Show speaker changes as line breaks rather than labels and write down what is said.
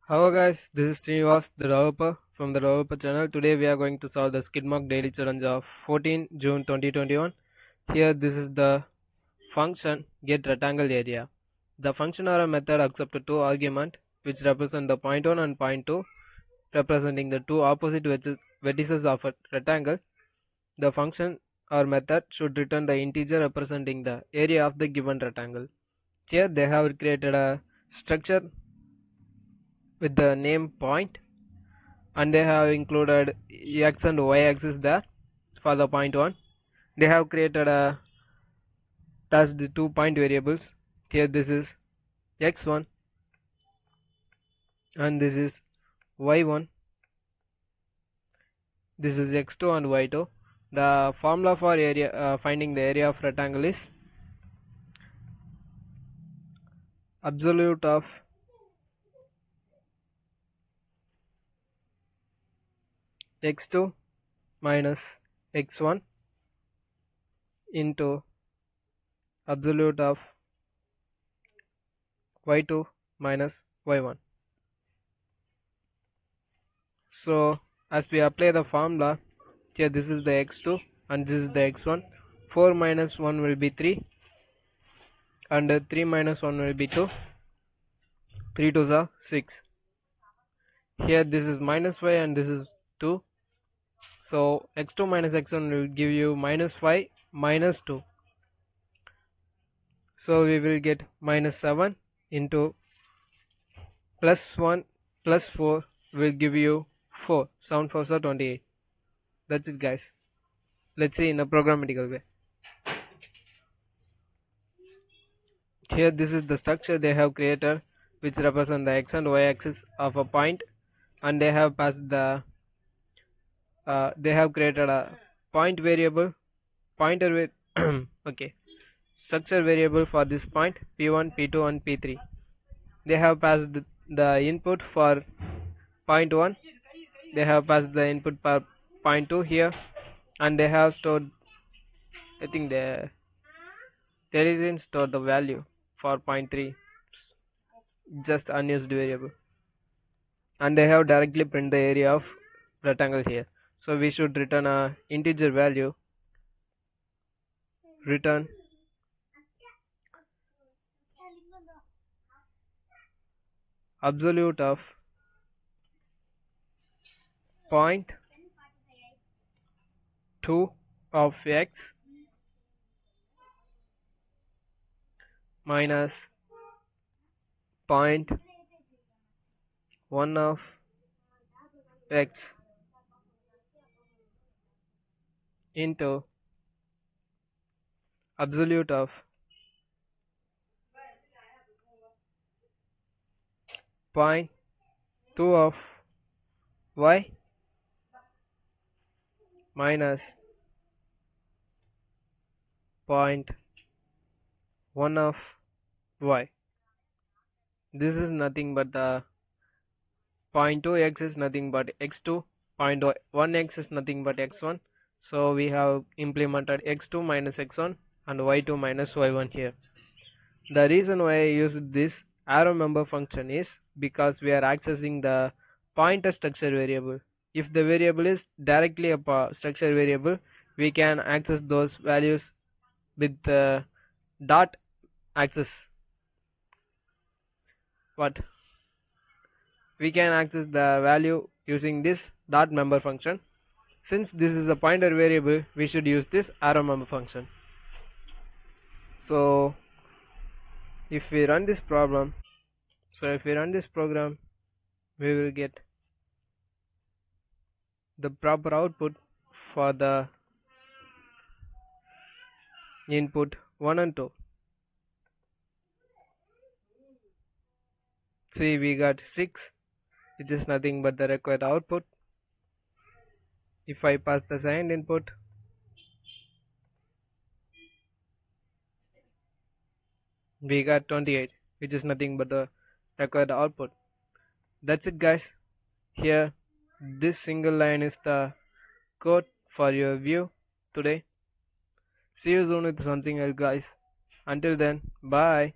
Hello guys, this is SRINIVAS the developer from the developer channel. Today we are going to solve the SKIDMARK daily challenge of 14 June 2021. Here this is the function get rectangle area. The function or a method accepts two arguments which represent the point 1 and point 2 representing the two opposite vertices of a rectangle. The function or method should return the integer representing the area of the given rectangle. Here they have created a structure with the name point, and they have included x and y axis there for the point 1. They have created a passed the 2 point variables. Here this is x1 and this is y1. This is x2 and y2. The formula for area finding the area of rectangle is absolute of x2 minus x1 into absolute of y2 minus y1. So as we apply the formula, here this is the x2 and this is the x1. 4 minus 1 will be 3 and 3 minus 1 will be 2. 3 2s are 6. Here this is minus 5 and this is 2. So x2 minus x1 will give you minus 5 minus 2. So we will get minus 7 into plus 1 plus 4 will give you 4. 7 4s are 28. That's it guys. Let's see in a programmatical way. Here this is the structure they have created which represent the x and y axis of a point, and they have passed the they have created a point variable, pointer with okay, structure variable for this point p1 p2 and p3. They have passed the input for point 1, they have passed the input for point 2 here, and they have stored, I think they didn't store the value for point 3, just unused variable, and they have directly print the area of rectangle here. So we should return a integer value, return absolute of point 2 of x minus point 1 of x into absolute of point 2 of y minus point 1 of y. This is nothing but the point 2x is nothing but x2, point 1x is nothing but x1. So we have implemented x2 minus x1 and y2 minus y1 here. The reason why I use this arrow member function is because we are accessing the pointer structure variable. If the variable is directly a structure variable, we can access those values with the dot access. What? We can access the value using this dot member function. Since this is a pointer variable, we should use this arrow member function. So if we run this program, we will get the proper output for the input 1 and 2. See, we got 6, which is nothing but the required output. If I pass the second input, we got 28, which is nothing but the required output. That's it guys. Here this single line is the code for your view today. See you soon with something else guys. Until then, bye.